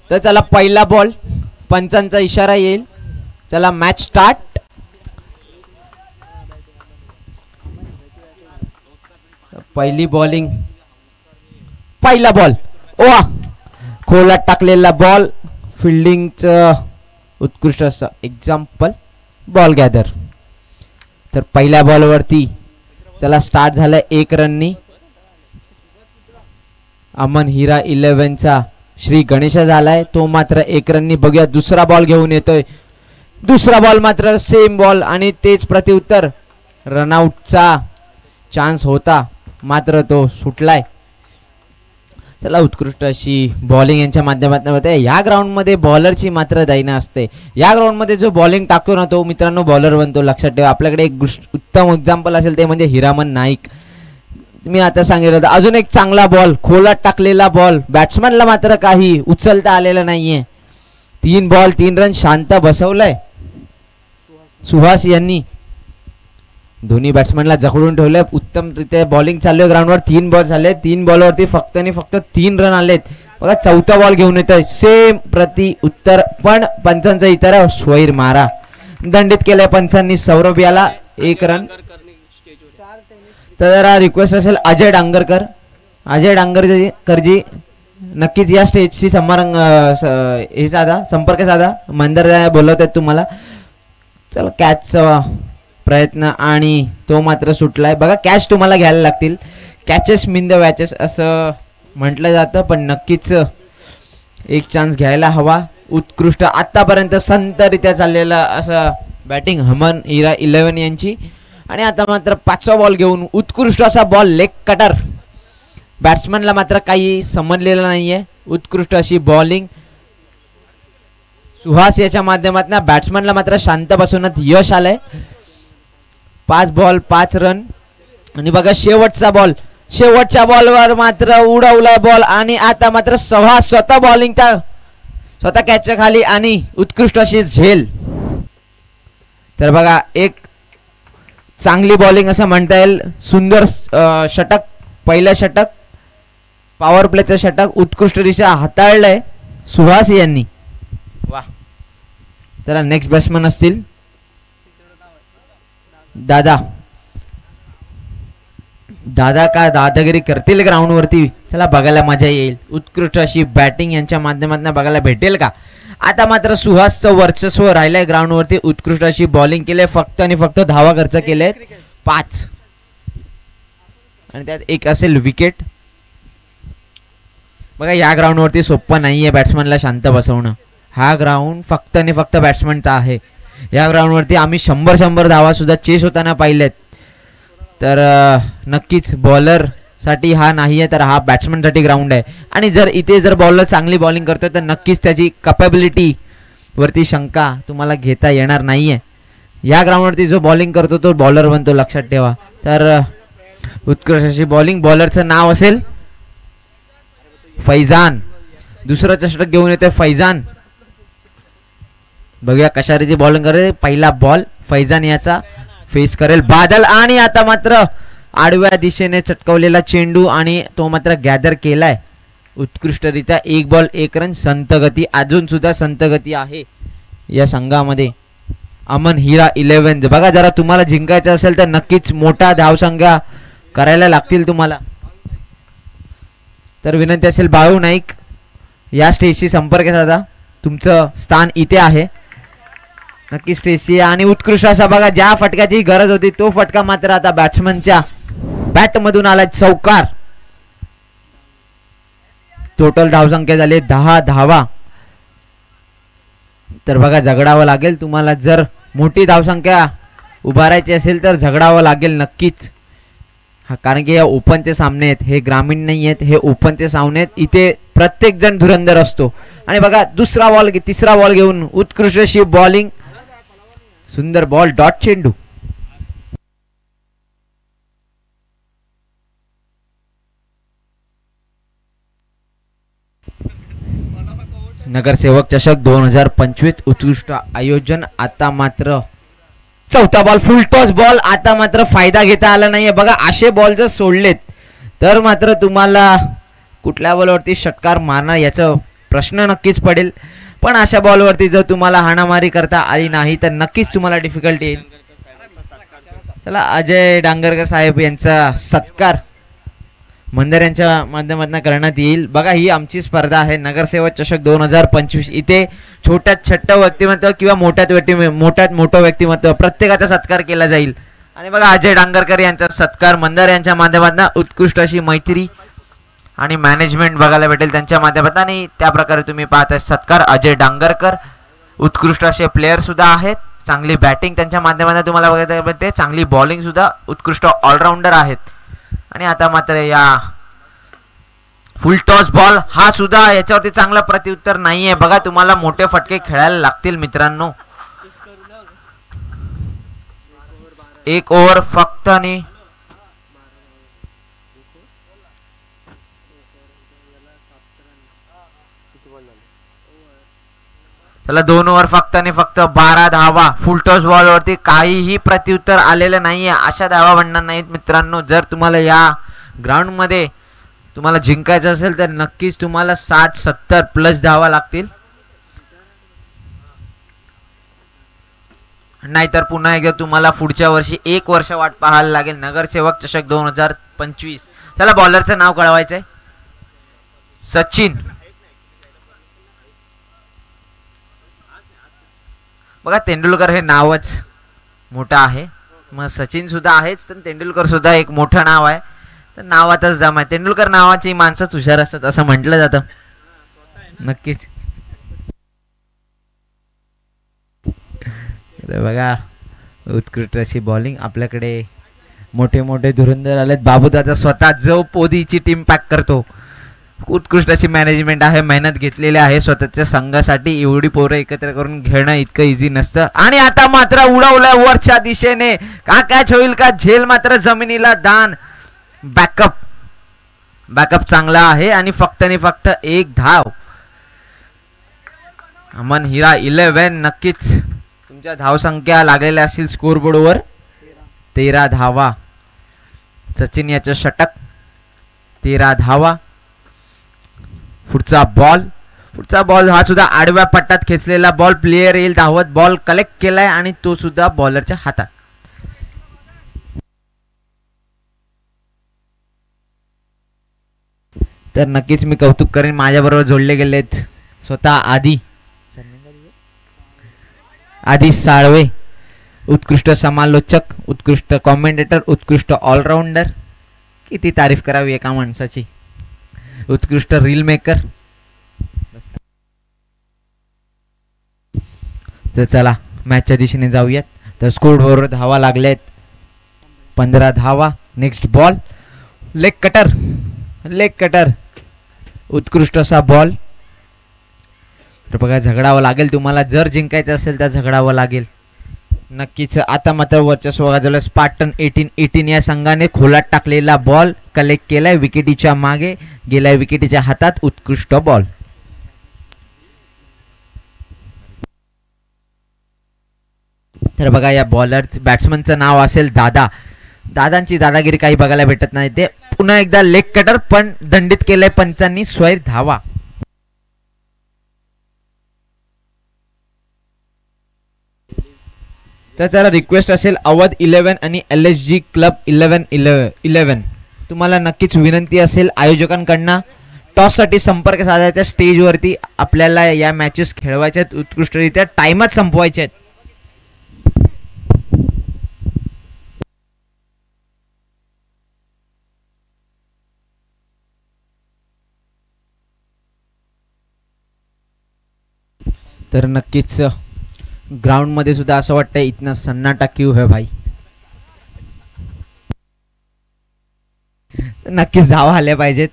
तर चला पहिला बॉल, पंचांचा इशारा येईल. चला मॅच स्टार्ट. पहिली बॉलिंग, पहिला बॉल, ओवा खोलात टाकलेला बॉल, फिल्डिंगचं उत्कृष्ट असं एक्झाम्पल, बॉल गॅदर. तर पहिल्या बॉलवरती चला स्टार्ट झालं 1 रननी. अमन हिरा 11चा श्री गणेश झालाय, तो मात्र 1 रननी. बघूया दुसरा बॉल घेऊन येतोय. दुसरा बॉल मात्र सेम बॉल आणि तेच प्रत्युत्तर. रनआउटचा चान्स होता मात्र तो सुटलाय. चला उत्कृष्ट अशी बॉलिंग यांच्या माध्यमातून होते. या ग्राउंडमध्ये बॉलरची मात्र दैना असते. या ग्राउंडमध्ये जो बॉलिंग टाकतो ना तो मित्रांनो बॉलर बनतो. लक्षात ठेवा. आपल्याकडे एक उत्तम एक्झाम्पल असेल ते म्हणजे हिरामन नाईक. मी आता सांगितलं होतं. अजून एक चांगला बॉल, खोलात टाकलेला बॉल, बॅट्समॅनला मात्र काही उचलता आलेलं नाहीये. 3 बॉल 3 रन शांत बसवलंय सुहास यांनी. दोन्ही बॅट्समॅनला जखडून ठेवलंय. उत्तमरित्या बॉलिंग चालू आहे ग्राउंडवर. 3 बॉल झाले. 3 बॉलवरती फक्त आणि फक्त 3 रन आलेत. बघा चौथा बॉल घेऊन येतोय. सेम प्रति उत्तर पण पंचांचा इशारा, स्वैर मारा. दंडित केलंय पंचांनी सौरभ याला 1 रन. तर जरा रिक्वेस्ट असेल अजय डांगरकर, अजय डांगरकरजी नक्कीच या स्टेजशी हे साधा, संपर्क साधा. मंदर बोलवत आहेत तुम्हाला. चला कॅचचा प्रयत्न आणि तो मात्र सुटलाय. बघा कॅच तुम्हाला घ्यायला लागतील. कॅचेस मीन द वॅचेस असं म्हटलं जातं पण नक्कीच एक चान्स घ्यायला हवा. उत्कृष्ट आतापर्यंत संतरित्या चाललेला असं बॅटिंग अमन हिरा 11 यांची. आणि आता मात्र 5वा बॉल घेऊन उत्कृष्ट असा बॉल, लेग कटर. बॅट्समॅनला मात्र काही समजलेलं नाहीये. उत्कृष्ट अशी बॉलिंग सुहास याच्या माध्यमातून बॅट्समॅनला मात्र शांत बसवण्यात यश आलंय. 5 बॉल 5 रन. आणि बघा शेवटचा बॉल, शेवटच्या बॉलवर मात्र उडवलाय बॉल आणि आता मात्र स्वतः बॉलिंगच्या स्वतः कॅचच्या खाली आणि उत्कृष्ट अशी झेल. तर बघा एक चांगली बॉलिंग असं म्हणता येईल. सुंदर षटक, पहिलं षटक, पॉवर प्लेचं षटक उत्कृष्टरित्या हाताळलंय सुहास यांनी. वा. तर नेक्स्ट बॅट्समन असतील दादा. दादा का दादागिरी करतील ग्राउंड वरती, चला बघायला मजा येईल. उत्कृष्ट अशी बॅटिंग यांच्या माध्यमातून बघायला भेटेल का. आता मात्र सुहासचं वर्चस्व राहिलंय ग्राउंड वरती. उत्कृष्ट अशी बॉलिंग केली, फक्त आणि फक्त धावा खर्च केले 5 आणि त्यात एक असेल विकेट. बघा या ग्राउंड वरती सोपं नाहीये बॅट्समॅनला शांत बसवणं. हा ग्राउंड फक्त आणि फक्त बॅट्समॅनचा आहे. या ग्राउंड वरती आम्ही 100 धावा सुद्धा चेस होताना पाहिलेत. तर नक्कीच बॉलर साठी हा नाहीये तर हा बॅट्समॅन साठी ग्राउंड आहे. आणि जर इथे जर बॉलर चांगली बॉलिंग करतोय तर नक्कीच त्याची कॅपेबिलिटी वरती शंका तुम्हाला घेता येणार नाहीये. या ग्राउंड वरती जो बॉलिंग करतो तो बॉलर बनतो, लक्षात ठेवा. तर उत्कृष्ट अशी बॉलिंग. बॉलरचं नाव असेल फैजान. दुसरं चषक घेऊन येतोय फैजान. बघूया कशा रीती बॉलिंग करेल. पहिला बॉल फैजान याचा फेस करेल बादल. आणि आता मात्र आडव्या दिशेने चटकवलेला चेंडू आणि तो मात्र गॅदर केलाय उत्कृष्टरित्या. 1 बॉल 1 रन. संत गती, अजून सुद्धा संत गती आहे या संघामध्ये. अमन हिरा 11. बघा जरा तुम्हाला जिंकायचं असेल तर नक्कीच मोठा धावसंख्या करायला लागतील तुम्हाला. तर विनंती असेल बाळू नाईक या स्टेजशी संपर्क साधा. तुमचं स्थान इथे आहे. नक्की स्टेजशी. आणि उत्कृष्ट असा बघा ज्या फटक्याची गरज होती तो फटका मात्र आता बॅट्समनच्या बॅट मधून आला. चौकार. टोटल धावसंख्या झाली 10 धावा. तर बघा झगडावं लागेल तुम्हाला. जर मोठी धावसंख्या उभारायची असेल तर झगडावं लागेल नक्कीच. हा कारण की हे ओपनचे सामने आहेत, हे ग्रामीण नाही आहेत, हे ओपनचे सामने आहेत. इथे प्रत्येक जण धुरंधर असतो. आणि बघा दुसरा बॉल, तिसरा बॉल घेऊन उत्कृष्ट अशी बॉलिंग. सुंदर बॉल, डॉट चेंडू. नगरसेवक चषक 2025 उत्कृष्ट आयोजन. आता मात्र चौथा बॉल, फुल टॉस बॉल. आता मात्र फायदा घेता आला नाहीये. बघा असे बॉल जर सोडलेत तर मात्र तुम्हाला कुठल्या बॉलवरती षटकार मारणार याचं प्रश्न नक्कीच पडेल. पण अशा बॉलवरती जर तुम्हाला हाणामारी करता आली नाही तर नक्कीच तुम्हाला डिफिकल्टी येईल. चला अजय डांगरकर साहेब यांचा सत्कार मंदर यांच्या माध्यमातून करण्यात येईल. बघा ही आमची स्पर्धा आहे नगरसेवक चषक 2025. इथे छोट्यात छोट्या व्यक्तिमत्व किंवा मोठ्यात मोठं व्यक्तिमत्व प्रत्येकाचा सत्कार केला जाईल. आणि बघा अजय डांगरकर यांचा सत्कार मंदर यांच्या माध्यमातून उत्कृष्ट अशी मैत्री आणि मॅनेजमेंट बघायला भेटेल त्यांच्या माध्यमातून. आणि त्या प्रकारे तुम्ही पाहताय सत्कार अजय डांगरकर उत्कृष्ट असे प्लेयर सुद्धा आहेत. चांगली बॅटिंग त्यांच्या माध्यमातून तुम्हाला बघायला भेटते, चांगली बॉलिंग सुद्धा उत्कृष्ट ऑलराऊंडर आहेत. आणि आता मात्र या फुल टॉस बॉल हा सुद्धा याच्यावरती चांगला प्रत्युत्तर नाहीये. बघा तुम्हाला मोठे फटके खेळायला लागतील मित्रांनो. एक ओव्हर फक्त आणि चला 2 ओव्हर फक्त आणि फक्त 12 धावा. फुल टॉस बॉल वरती काहीही प्रत्युत्तर आलेलं नाहीये. अशा धावा बनणार नाहीत मित्रांनो. जर तुम्हाला या ग्राउंड मध्ये तुम्हाला जिंकायचं असेल तर नक्कीच तुम्हाला 60-70 प्लस धावा लागतील. नाहीतर पुन्हा एकदा तुम्हाला पुढच्या वर्षी 1 वर्ष वाट पाहायला लागेल नगरसेवक चषक 2025. चला बॉलरचं नाव कळवायचंय सचिन. बघा तेंडुलकर हे नावच मोठं आहे, मग सचिन सुद्धा आहेच तर तेंडुलकर सुद्धा एक मोठं नाव आहे. तर नावातच दम आहे. तेंडुलकर नावाची माणसंच हुशार असतात असं म्हटलं जातं. नक्कीच बघा उत्कृष्ट अशी बॉलिंग. आपल्याकडे मोठे मोठे धुरंधर आलेत. बाबूदादा स्वतः जो पोदीची टीम पॅक करतो. उत्कृष्ट अशी मॅनेजमेंट आहे, मेहनत घेतलेली आहे स्वतःच्या संघासाठी. एवढी पोरं एकत्र करून घेणं इतकं इझी नसतं. आणि आता मात्र उडवलंय वरच्या दिशेने. का कॅच होईल का झेल मात्र जमिनीला दान. बॅकअप चांगला आहे आणि फक्त 1 धाव. अमन हिरा 11. नक्कीच तुमच्या धावसंख्या लागलेल्या असतील स्कोरबोर्डवर. 13 धावा. सचिन याचं षटक. 13 धावा. पुढचा बॉल हा सुद्धा आडव्या पट्ट्यात खेचलेला बॉल. प्लेयर येईल धावत. बॉल कलेक्ट केलाय आणि तो सुद्धा बॉलरच्या हातात. तर नक्कीच मी कौतुक करेन. माझ्याबरोबर जोडले गेलेत स्वतः आदी साळवे. उत्कृष्ट समालोचक, उत्कृष्ट कॉमेंटेटर, उत्कृष्ट ऑलराऊंडर. किती तारीफ करावी एका माणसाची. उत्कृष्ट रील मेकर. तर चला मॅचच्या दिशेने जाऊयात. तर स्कोर बरोबर धावा लागलेत 15 धावा. Next ball leg cutter. उत्कृष्ट असा बॉल. तर बघा झगडावं लागेल तुम्हाला. जर जिंकायचं असेल तर झगडावं लागेल नक्कीच. आता मात्र वर्चस्व गाजवलं स्पार्टन 18 या संघाने. खोलात टाकलेला बॉल कलेक्ट केलाय विकेटीच्या मागे. गेलाय विकेटीच्या हातात. उत्कृष्ट बॉल. तर बघा या बॅट्समनचं नाव असेल दादांची दादागिरी काही बघायला भेटत नाही. ते पुन्हा एकदा लेग कटर पण दंडित केलंय पंचांनी. स्वैर धावा. तर त्याला रिक्वेस्ट असेल अवध 11 आणि LSG क्लब 11 तुम्हाला नक्कीच विनंती असेल आयोजकांकडनं टॉससाठी संपर्क साधायचा. स्टेजवरती आपल्याला या मॅचेस खेळवायच्या आहेत उत्कृष्टरित्या. टाइमात संपवायचे आहेत. तर नक्कीच ग्राउंड मध्ये सुद्धा असं वाटतंय इतना सन्नाटा क्यों है भाई. नक्कीच धावा आल्या पाहिजेत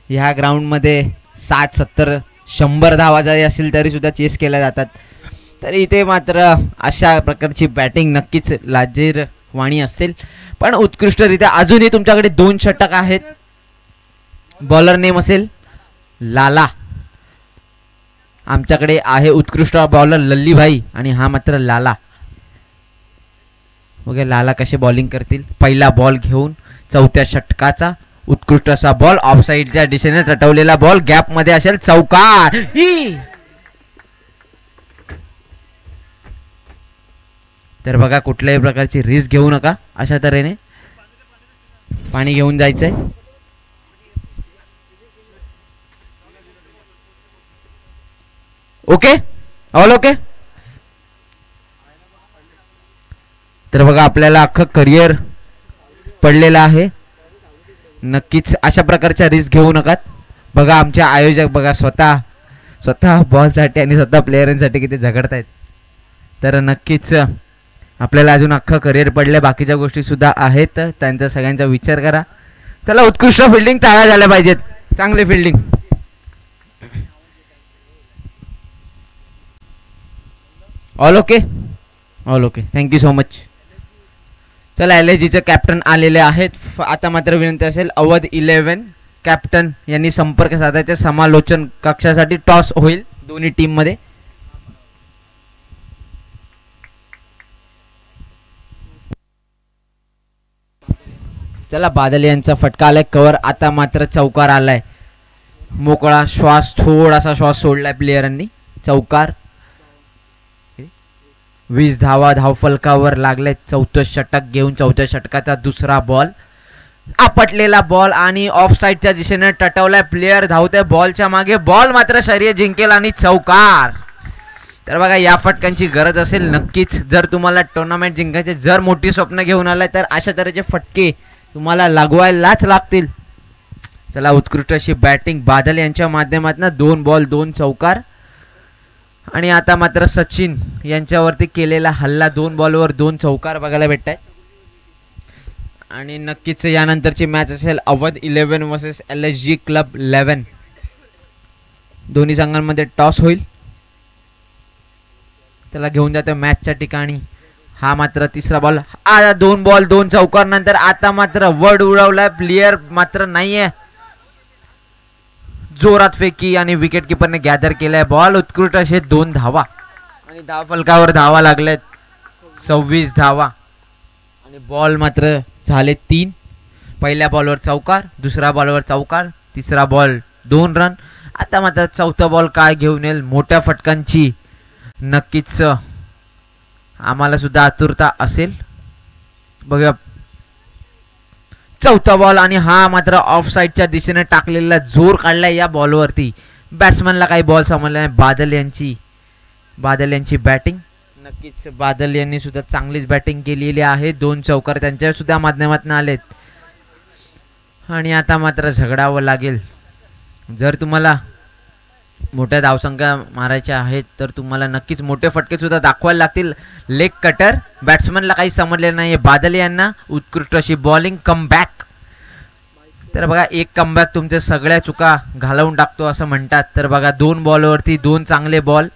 ह्या ग्राउंड मध्ये. 60-70-100 धावा जरी असतील तरी सुद्धा चेस केल्या जातात. तर इथे मात्र अशा प्रकारची बॅटिंग नक्कीच लाजीरवाणी असेल. पण उत्कृष्टरित्या अजूनही तुमच्याकडे 2 षटक आहेत. बॉलर नेम असेल लाला. आमच्याकडे आहे उत्कृष्ट बॉलर लल्लीभाई आणि हा मात्र लाला. बघा लाला कसे बॉलिंग करतील. पहिला बॉल घेऊन 4थ्या षटकाचा. उत्कृष्ट असा बॉल ऑफ साइडच्या दिशेने टटवलेला बॉल गॅप मध्ये असेल, चौकार. तर बघा कुठल्याही प्रकारची रिस्क घेऊ नका, अशा तऱ्हेने पाणी घेऊन जायचंय. Okay, all okay. तर बघा आपल्याला अख्खं करिअर पडलेलं आहे. नक्कीच अशा प्रकारच्या रिस्क घेऊ नकात. बघा आमचे आयोजक बघा स्वतः बॉलसाठी आणि स्वतः प्लेयरांसाठी किती झगडतायत. तर नक्कीच आपल्याला अजून अख्खं करिअर पडले, बाकीच्या गोष्टी सुद्धा आहेत, त्यांचा सगळ्यांचा विचार करा. चला उत्कृष्ट फिल्डिंग टाळ्या झाल्या पाहिजेत, चांगली fielding. All okay, all okay, thank you so much. चला LSGचे कॅप्टन आलेले आहेत. आता मात्र विनंती असेल अवध 11 कॅप्टन यांनी संपर्क साधायचे. समालोचन कक्षासाठी टॉस होईल दोन्ही टीम मध्ये. चला बादल यांचा फटका आलाय कव्हर. आता मात्र चौकार आलाय, मोकळा श्वास, थोडासा श्वास सोडलाय प्लेयरांनी. चौकार. 20 धावा धावफलकावर लागले. चौथं षटक घेऊन चौथ्या षटकाचा दुसरा बॉल, आपटलेला बॉल आणि ऑफ साइडच्या दिशेने टटवलाय. प्लेयर धावते बॉलच्या मागे, बॉल मात्र शर्यत जिंकेल आणि चौकार. तर बघा या फटक्यांची गरज असेल नक्कीच. जर तुम्हाला टुर्नामेंट जिंकायचे, जर मोठी स्वप्न घेऊन आलाय, तर अशा तऱ्हेचे फटके तुम्हाला लागवायलाच लागतील. चला उत्कृष्ट अशी बॅटिंग बादल यांच्या माध्यमातून. 2 बॉल 2 चौकार. आणि आता मात्र सचिन यांच्यावरती केलेला हल्ला, 2 बॉलवर 2 चौकार बघायला भेटत आहे. आणि नक्कीच यानंतरची मॅच असेल अवध 11 वर्सेस LSG क्लब 11. दोन्ही संघांमध्ये टॉस होईल. त्याला घेऊन जातो मॅचच्या ठिकाणी. हा मात्र तिसरा बॉल. 2 बॉल 2 चौकार नंतर आता मात्र वर्ड उडवलाय. प्लेयर मात्र नाहीये. जोरात फेकी आणि विकेट किपरने गॅदर केलाय बॉल. उत्कृष्ट असे 2 धावा आणि धावफलकावर धावा लागलेत 26 धावा. आणि बॉल मात्र झाले 3. पहिल्या बॉलवर चौकार, दुसऱ्या बॉलवर चौकार, तिसरा बॉल 2 रन. आता मात्र चौथा बॉल काय घेऊन येईल, मोठ्या फटकांची नक्कीच आम्हाला सुद्धा आतुरता असेल. बघा चौथा बॉल आणि हा मात्र ऑफ साइडच्या दिशेने टाकलेला जोर काढलाय या बॉलवरती. बॅट्समॅनला काही बॉल समजला नाही. बादल यांची बॅटिंग. नक्कीच बादल यांनी सुद्धा चांगलीच बॅटिंग केलेली आहे. 2 चौकार त्यांच्या सुद्धा माध्यमातून आलेत. आणि आता मात्र झगडावं लागेल. जर तुम्हाला मोठ्या धावसंख्या मारायच्या आहेत तर तुम्हाला नक्कीच मोठे फटके सुद्धा दाखवायला लागतील. Leg cutter. बॅट्समॅनला काही समजलेलं नाही बादल यांना. उत्कृष्ट अशी बॉलिंग, कमबॅक. तर बघा एक कमबॅक तुमच्या सगळ्या चुका घालवून टाकतो असं म्हणतात. तर बघा 2 बॉलवरती 2 चांगले बॉल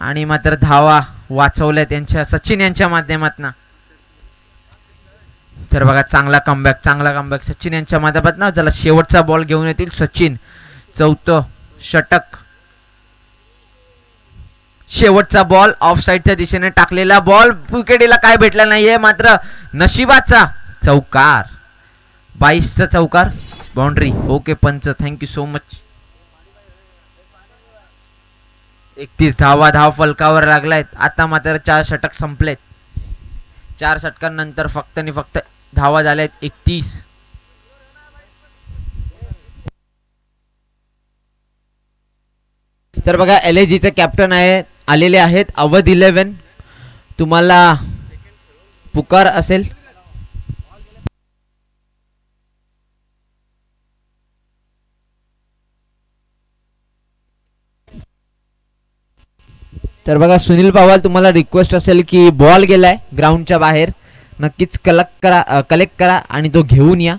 आणि मात्र धावा वाचवल्या त्यांच्या सचिन यांच्या माध्यमातून. तर बघा चांगला कमबॅक सचिन यांच्या माध्यमातून. चला शेवटचा बॉल घेऊन येतील सचिन. चौथं षटक. शेवटचा बॉल ऑफ साइडच्या दिशेने टाकलेला बॉल. विकेटीला काय भेटला नाहीये, मात्र नशिबाचा चौकार. 22चा चौकार, बाउंड्री. ओके पंच, थँक्यू सो मच. 31 धावा धाव फलकावर लागलायत. आता मात्र 4 षटक संपलेत. 4 षटकांनंतर फक्त आणि फक्त धावा झाल्यात 31. तर बघा LSGचे कॅप्टन आलेले आहेत अवध 11. तुम्हाला पुकार असेल. तर बघा सुनील पवार, तुम्हाला रिक्वेस्ट असेल की बॉल गेलाय ग्राउंडच्या बाहेर, नक्कीच कलेक्ट करा आणि तो घेऊन या.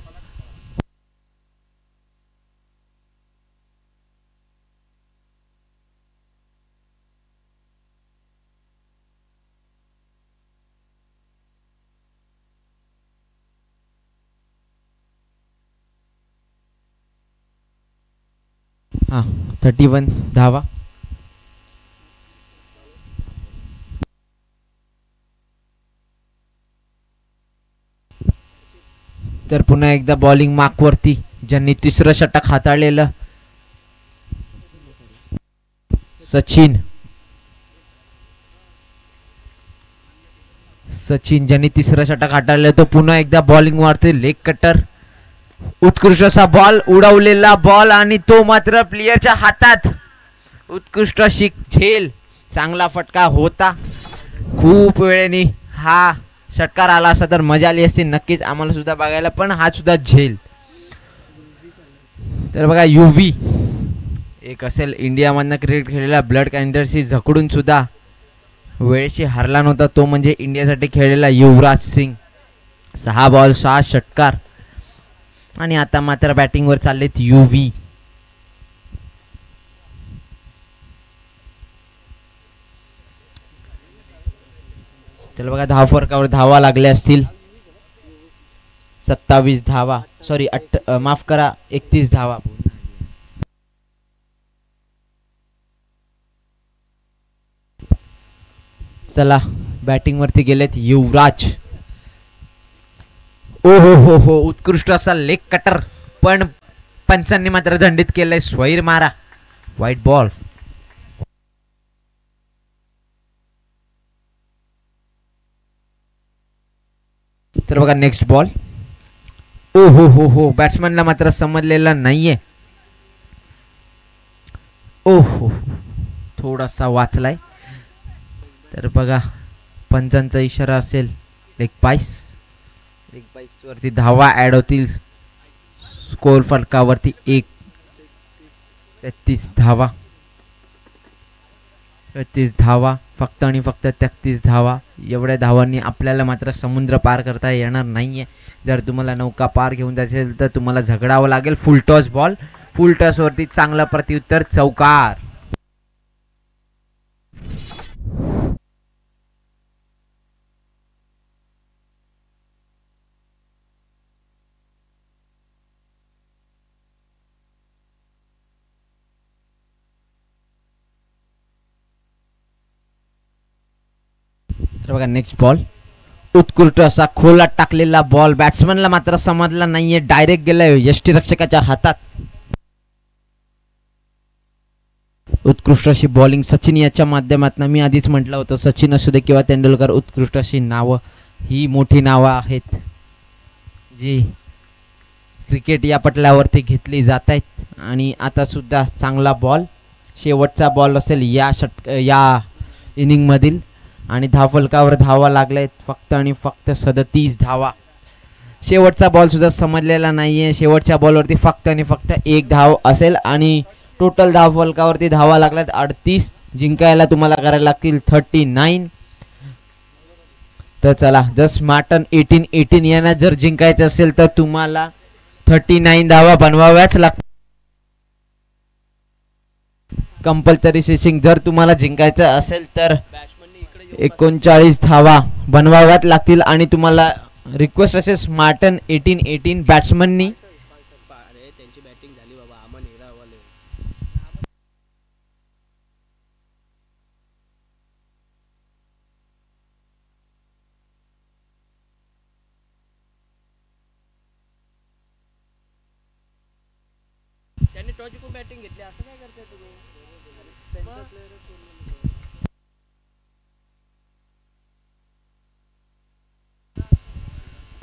हा 31 धावा. तर पुन्हा एकदा बॉलिंग मार्कवरती ज्यांनी तिसरं षटक हाताळलेलं सचिन ज्यांनी तिसरं षटक हाताळलं तो पुन्हा एकदा बॉलिंग मारते लेग कटर. उत्कृष्ट असा बॉल, उडवलेला बॉल आणि तो मात्र प्लेयरच्या हातात. उत्कृष्ट अशी झेल, चांगला फटका होता. खूप वेळेने हा षटकार आला असता तर मजा आली असती नक्कीच आम्हाला सुद्धा बघायला, पण हा सुद्धा झेल. तर बघा युवी एक असेल इंडियामधनं क्रिकेट खेळलेला, ब्लड कॅन्सरशी झकडून सुद्धा वेळेशी हारला नव्हता, तो म्हणजे इंडियासाठी खेळलेला युवराज सिंग. 6 बॉल 6 षटकार. आणि आता मात्र बॅटिंगवर चाललेत युवी. चला बघा धावफरकावर धावा लागल्या असतील 27 धावा, सॉरी माफ करा 31 धावा. चला बॅटिंग वरती गेलेत युवराज. ओ हो उत्कृष्ट असा लेग कटर, पण पंचांनी मात्र दंडित केलंय. स्वैर मारा, व्हाईट बॉल. तर बघा नेक्स्ट बॉल. ओ हो बॅट्समॅनला मात्र समजलेला नाहीये. ओ हो थोडासा वाचलाय. तर बघा पंचांचा इशारा असेल लेग पाईस वरती धावा ऍड होतील. स्कोर फलकावरती 33 धावा. 33 धावा, फक्त आणि फक्त 33 धावा. एवढ्या धावांनी आपल्याला मात्र समुद्र पार करता येणार नाहीये. जर तुम्हाला नौका पार घेऊन जायचं असेल तर तुम्हाला झगडावं लागेल. Full toss ball, full toss वरती चांगला प्रत्युत्तर, चौकार. तर बघा नेक्स्ट बॉल. उत्कृष्ट असा खोलात टाकलेला बॉल, बॅट्समनला मात्र समजला नाहीये, डायरेक्ट गेलाय यष्टीरक्षकाच्या हातात. उत्कृष्ट अशी बॉलिंग सचिन याच्या माध्यमातून. मी आधीच म्हटलं होतं सचिन असू दे किंवा तेंडुलकर, उत्कृष्ट अशी नावं, ही मोठी नावं आहेत जी क्रिकेट या पटलावरती घेतली जात आहेत. आणि आता सुद्धा चांगला बॉल, शेवटचा बॉल असेल या इनिंग मधील. आणि धावफलकावर धावा लागल्यात फक्त आणि फक्त 37 धावा. शेवटचा बॉल सुद्धा समजलेला नाहीये. शेवटच्या बॉलवरती फक्त आणि फक्त 1 धाव असेल आणि टोटल धावफलकावरती धावा लागल्यात 38. जिंकायला तुम्हाला करायला लागतील 39. तर चला जर स्मार्टन 18 यांना जर जिंकायचं असेल तर तुम्हाला 39 धावा बनवाव्याच लागतील. कंपल्सरी सेशिंग जर तुम्हाला जिंकायचं असेल तर 39 धावा बनवाव्यात लागतील. आणि तुम्हाला रिक्वेस्ट असेल स्मार्टन 18 बॅट्समननी टॉस जिंकून बॅटिंग घेतली, असं काय करताय तुम्ही?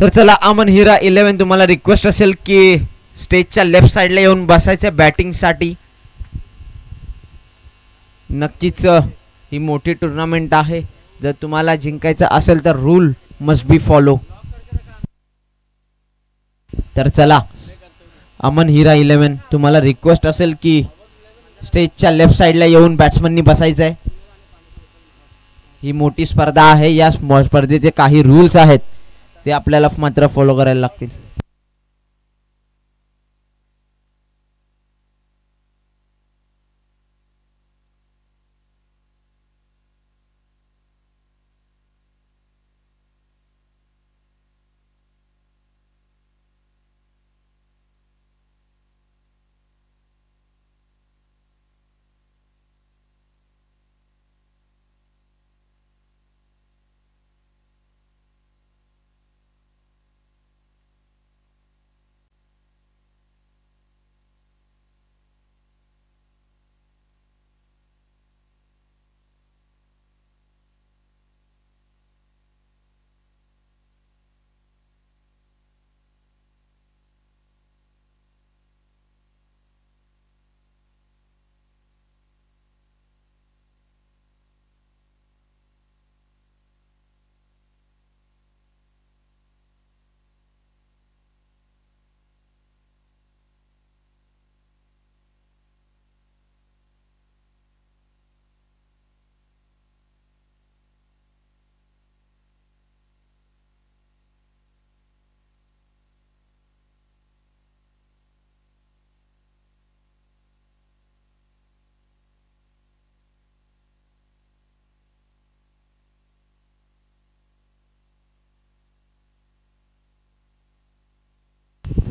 तर चला अमन हिरा 11 तुम्हाला रिक्वेस्ट असेल की स्टेजच्या लेफ्ट साइडला येऊन बसायचं बॅटिंग साठी. नक्कीच ही मोठी टुर्नामेंट आहे. जर तुम्हाला जिंकायचं असेल तर रूल मस्ट बी फॉलो. तर चला अमन हिरा 11 तुम्हाला रिक्वेस्ट असेल की स्टेजच्या लेफ्ट साइडला येऊन बॅट्समननी बसायचं आहे. ही मोठी स्पर्धा आहे. या स्पर्धेचे काही रूल्स आहेत ते आपल्याला मात्र फॉलो करायला लागतील.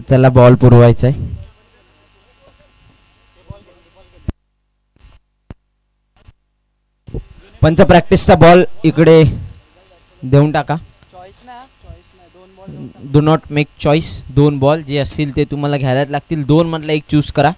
चला बॉल पुरवायचा आहे. पंच प्रॅक्टिसचा बॉल इकडे देऊन टाका. Do not make choice. 2 ball जे असतील ते तुम्हाला घ्यायलाच लागतील. 2 मधला एक चूज करा.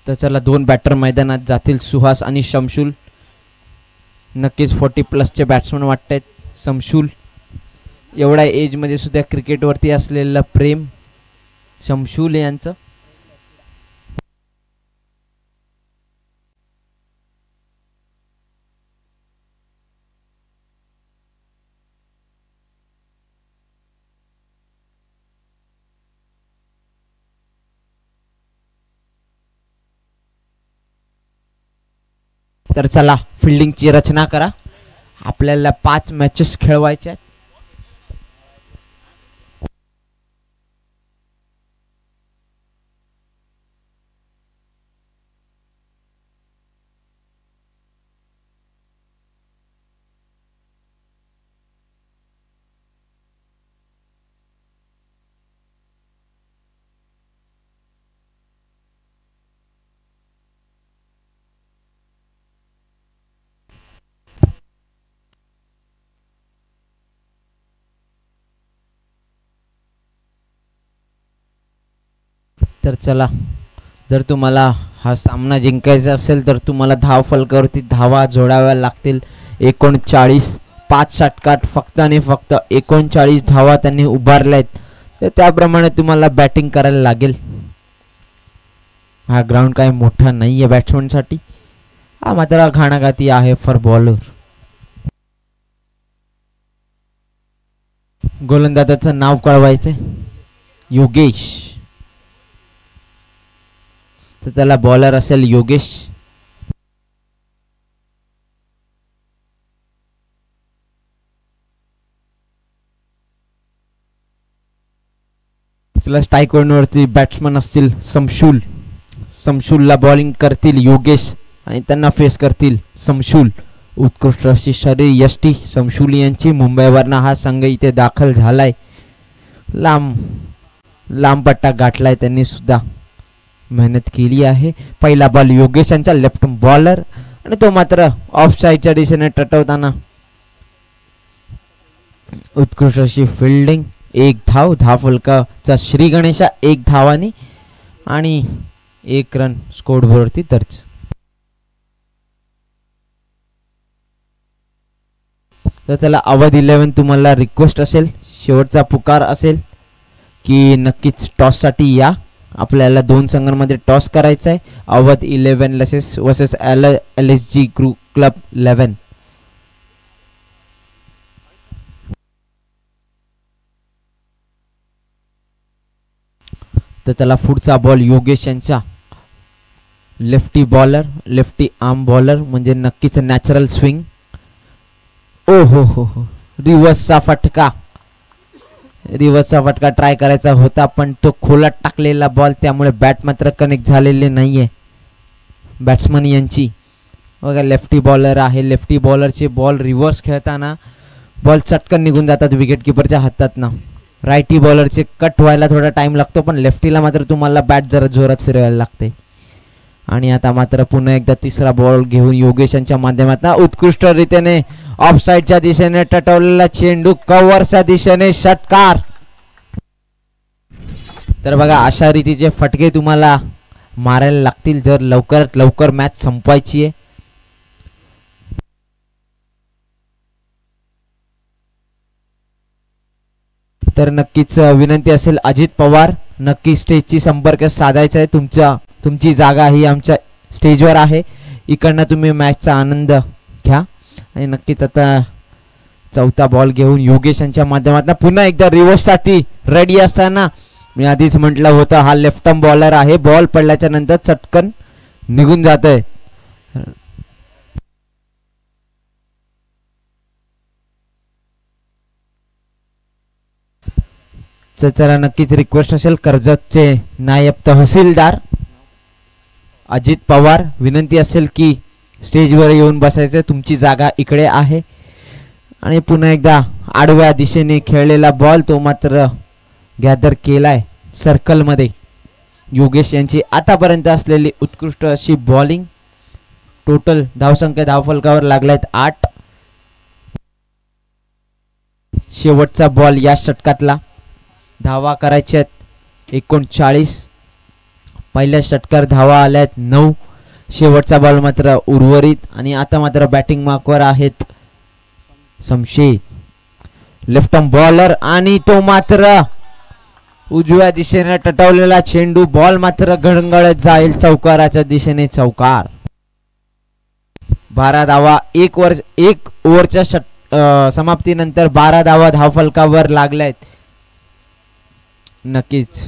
तर चला 2 बॅटर मैदानात जातील. सुहास आणि शमशुल. नक्कीच 40+ बॅट्समन वाटत आहेत. शमशुल एवढ्या एज मध्ये सुद्धा क्रिकेटवरती असलेलं प्रेम शमशुल यांचं. तर चला फिल्डिंगची रचना करा. आपल्याला 5 मॅचेस खेळवायच्या आहेत. तर चला, जर तुम्हाला हा सामना जिंकायचा असेल तर तुम्हाला धाव फलकावरती धावा जोडाव्या लागतील. 39 5 षटकात फक्त आणि फक्त 39 धावा त्यांनी उभारल्या आहेत. तर त्याप्रमाणे तुम्हाला बॅटिंग करायला लागेल. हा ग्राउंड काय मोठा नाही आहे बॅट्समनसाठी. हा मात्र घाणाघाती आहे फॉर बॉलर. गोलंदाजाचं नाव कळवायचंय. योगेश. तर त्याला बॉलर असेल योगेश. चला स्ट्राईक वरती बॅट्समन असतील शमशुल. शमशुलला बॉलिंग करतील योगेश आणि त्यांना फेस करतील शमशुल. उत्कृष्ट अशी शरीर यष्टी शमशुल यांची. मुंबईवरनं हा संघ इथे दाखल झालाय. लांब पट्टा गाठलाय त्यांनी सुद्धा. मेहनत केली आहे. पहिला बॉल योगेश यांचा लेफ्ट बॉलर आणि तो मात्र ऑफ साइडच्या दिशेने टटवताना उत्कृष्ट अशी फिल्डिंग. 1 धाव. धाव फलकाचा श्री गणेशा 1 धावानी आणि 1 रन स्कोर वरती दर्ज. तर त्याला अवध 11 तुम्हाला रिक्वेस्ट असेल, शेवटचा पुकार असेल की नक्कीच टॉस साठी या. आपल्याला 2 संघांमध्ये टॉस करायचा आहे. Awadh 11 versus LSG club 11. तर चला पुढचा बॉल योगेश यांचा. Lefty bowler, lefty arm bowler म्हणजे नक्कीच नॅचरल स्विंग. ओ हो रिव्हर्सचा फटका. रिव्हर्सचा फटका ट्राय करायचा होता पण तो खोलात टाकलेला बॉल, त्यामुळे बॅट मात्र कनेक्ट झालेले नाहीये बॅट्समन यांची. बघा लेफ्टी बॉलर आहे. लेफ्टी बॉलरचे बॉल रिव्हर्स खेळताना बॉल चटकन निघून जातात विकेट किपरच्या हातातनं. रायटी बॉलरचे कट व्हायला थोडा टाइम लागतो पण लेफ्टीला मात्र तुम्हाला बॅट जरा जोरात फिरवायला लागते. आणि आता मात्र पुन्हा एकदा तिसरा बॉल घेऊन योगेशांच्या माध्यमातून उत्कृष्ट रीतीने ऑफ साइडच्या दिशेने टटवलेला चेंडू कव्हरच्या दिशेने षटकार. तर बघा अशा रीतीचे फटके तुम्हाला मारायला लागतील जर लवकरात लवकर मॅच संपवायची आहे. तर नक्कीच विनंती असेल अजित पवार, नक्की स्टेजची संपर्क साधायचा आहे. तुमची जागा ही आमच्या स्टेजवर आहे. इकडनं तुम्ही मॅचचा आनंद घ्या. आणि नक्कीच आता चौथा बॉल घेऊन योगेश यांच्या माध्यमातून पुन्हा एकदा रिव्हर्स साठी रेडी असताना मी आधीच म्हटलं होतं हा लेफ्ट आर्म बॉलर आहे. बॉल पडल्याच्या नंतर चटकन निघून जातोय. चला नक्कीच रिक्वेस्ट असेल कर्जतचे नायब तहसीलदार अजित पवार, विनंती असेल की स्टेजवर येऊन बसायचं, तुमची जागा इकडे आहे. आणि पुन्हा एकदा आडव्या दिशेने खेळलेला बॉल तो मात्र गॅदर केलाय सर्कल मध्ये. योगेश यांची आतापर्यंत असलेली उत्कृष्ट अशी बॉलिंग. टोटल धावसंख्या धावफलकावर लागल्यात 8. शेवटचा बॉल या षटकातला. धावा करायच्यात 39. पहिल्या षटकार धावा आल्यात 9. शेवटचा बॉल मात्र उर्वरित. आणि आता मात्र बॅटिंग मार्कवर आहेत शमशेर, लेफ्ट आर्म बॉलर. आणि तो मात्र उजव्या दिशेने टटवलेला चेंडू, बॉल मात्र घडघडत जाईल चौकाराच्या दिशेने. चौकार. 12 धावा. एक ओव्हरच्या समाप्तीनंतर 12 धावा धावफलकावर लागल्यात. नक्कीच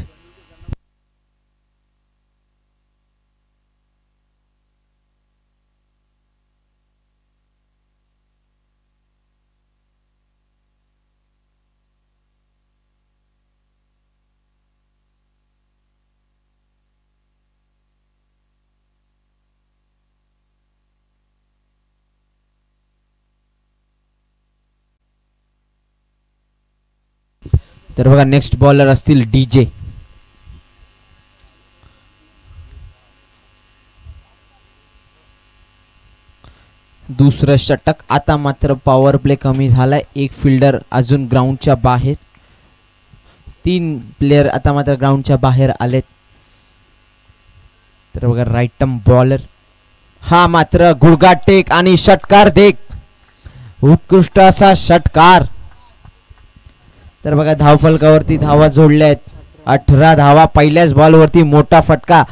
तर बघा नेक्स्ट बॉलर असतील डीजे. दुसरं षटक. आता मात्र पॉवर प्ले कमी झालाय. एक फिल्डर अजून ग्राउंडच्या बाहेर. 3 प्लेयर आता मात्र ग्राउंडच्या बाहेर आलेत. तर बघा राईट आर्म बॉलर. हा मात्र गुडघा टेक आणि षटकार देख. उत्कृष्ट असा षटकार. तर बघा धावफलकावरती धावा जोडल्या आहेत 18 धावा. पहिल्याच बॉलवरती मोठा फटका.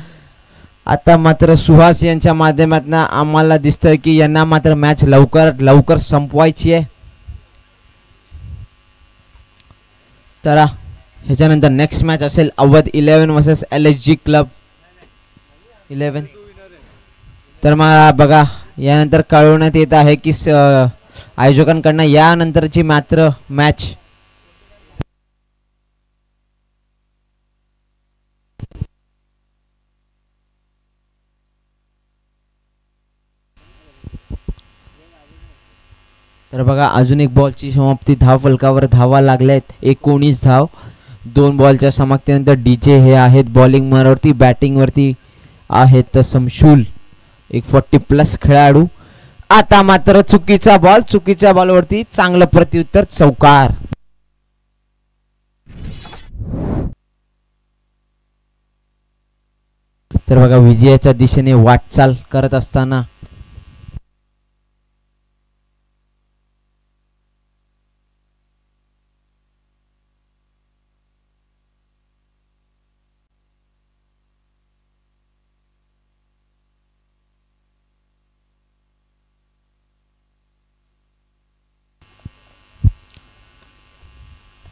आता मात्र सुहास यांच्या माध्यमातून आम्हाला दिसतंय की यांना मात्र मॅच लवकर संपवायची आहे. तर ह्याच्यानंतर नेक्स्ट मॅच असेल अवध 11 वर्सेस LSG क्लब 11. तर मला बघा यानंतर कळवण्यात येत आहे की आयोजकांकडून यानंतरची मात्र मॅच तर बघा अजून एक बॉलची समाप्ती. धावफलकावर धावा लागल्यात 19 धाव. 2 बॉलच्या समाप्तीनंतर डीजे हे आहेत बॉलिंग वरती. बॅटिंग वरती आहेत समशूल, एक 40+ खेळाडू. आता मात्र चुकीचा बॉल. चुकीच्या बॉलवरती चांगलं प्रत्युत्तर. चौकार. तर बघा विजयाच्या दिशेने वाटचाल करत असताना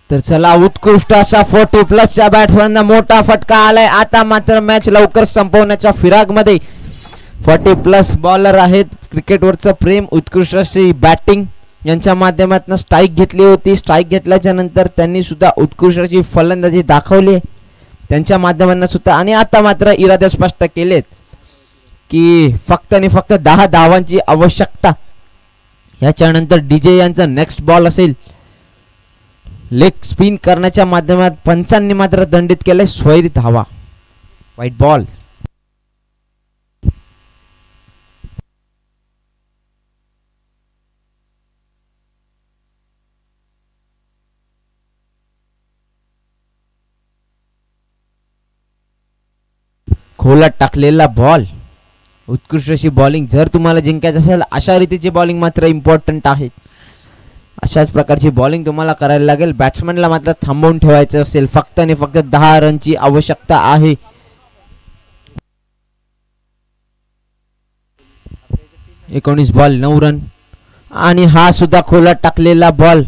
तर चला उत्कृष्ट असा 40+ बॅट्समॅनना मोठा फटका आलाय. आता मात्र मॅच लवकर संपवण्याच्या फिरागमध्ये 40+ बॉलर आहेत. क्रिकेटवरचं प्रेम, उत्कृष्ट अशी बॅटिंग यांच्या माध्यमातून स्ट्राईक घेतली होती. स्ट्राईक घेतल्याच्या नंतर त्यांनी सुद्धा उत्कृष्ट अशी फलंदाजी दाखवली त्यांच्या माध्यमातून सुद्धा. आणि आता मात्र इरादे स्पष्ट केलेत की फक्त आणि फक्त 10 धावांची आवश्यकता. याच्यानंतर डीजे यांचा नेक्स्ट बॉल असेल. लेग स्पिन करण्याच्या माध्यमात पंचांनी मात्र दंडित केले. स्वैर धावा. White ball. खोलात टाकलेला बॉल. उत्कृष्ट अशी बॉलिंग. जर तुम्हाला जिंकायचं असेल अशा रीतीची बॉलिंग मात्र इम्पॉर्टंट आहे. अशाच प्रकारची बॉलिंग तुम्हाला करायला लागेल. बॅट्समॅनला मात्र थांबवून ठेवायचं असेल. फक्त आणि फक्त 10 रनची आवश्यकता आहे. एकोणीस बॉल 9 रन. आणि हा सुद्धा खोलात टाकलेला बॉल.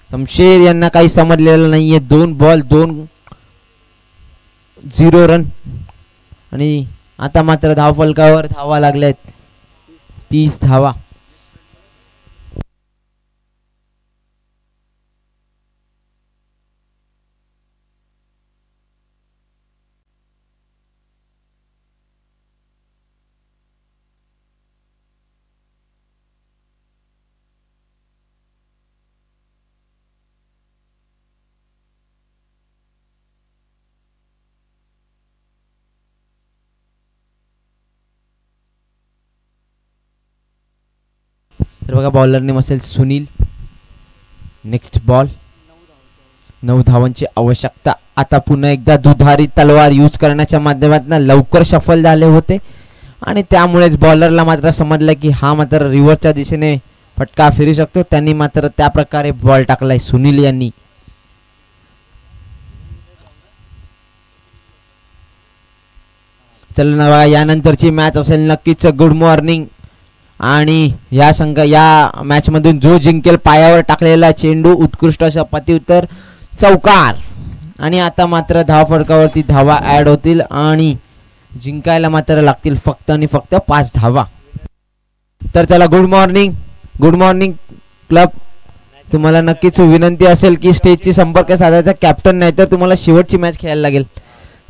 शमशेर यांना काही समजलेलं नाहीये. 2 बॉल 0 रन. आणि आता मात्र धावफलकावर धावा लागल्यात 30 धावा. तर बघा बॉलर नेम असेल सुनील. Next ball. 9 धावांची आवश्यकता. आता पुन्हा एकदा दुधारी तलवार यूज करण्याच्या माध्यमातून लवकर सफल झाले होते आणि त्यामुळेच बॉलरला मात्र समजलं की हा मात्र रिव्हर्सच्या दिशेने फटका फिरू शकतो. त्यांनी मात्र त्या प्रकारे बॉल टाकलाय सुनील यांनी. चला ना बघा, यानंतरची मॅच असेल नक्कीच गुड मॉर्निंग. आणि या मॅच मधून जो जिंकेल पायावर टाकलेला चेंडू उत्कृष्ट अशा प्रत्युत्तर चौकार. आणि आता मात्र धाव फडकावरती धावा ऍड होतील आणि जिंकायला मात्र लागतील फक्त आणि फक्त 5 धावा. तर चला गुड मॉर्निंग क्लब. तुम्हाला नक्कीच विनंती असेल की स्टेजची संपर्क साधायचा कॅप्टन नाही तर तुम्हाला शेवटची मॅच खेळायला लागेल.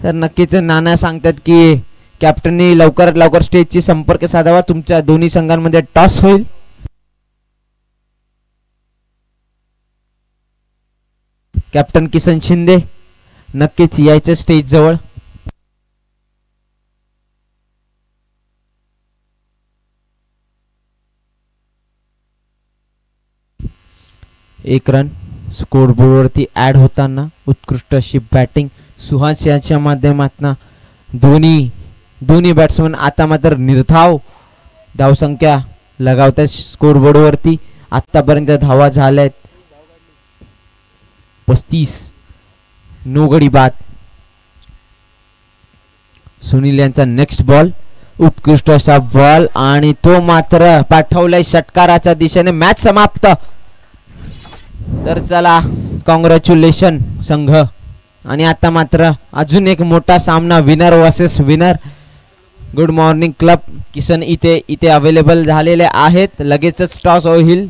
तर नक्कीच नाना सांगतात की कॅप्टननी लवकरात लवकर स्टेजची संपर्क साधावा. तुमच्या दोन्ही संघांमध्ये टॉस होईल. कॅप्टन किसन शिंदे नक्कीच यायचं स्टेज जवळ. एक रन स्कोरबोर्डवरती ऍड होताना उत्कृष्ट अशी बॅटिंग सुहास याच्या माध्यमातून दोन्ही बॅट्समन आता मात्र निर्धाव धावसंख्या लगावतात स्कोरबोर्डवरती. आतापर्यंत धावा झाल्यात 35. नो गडी बाद. सुनील यांचा नेक्स्ट बॉल. उत्कृष्ट असा बॉल आणि तो मात्र पाठवलाय षटकाराच्या दिशेने. मॅच समाप्त. तर चला कॉंग्रॅच्युलेशन संघ. आणि आता मात्र अजून एक मोठा सामना winner versus winner. Good morning club. Kisan इथे अवेलेबल झालेले आहेत. लगेचच टॉस होईल.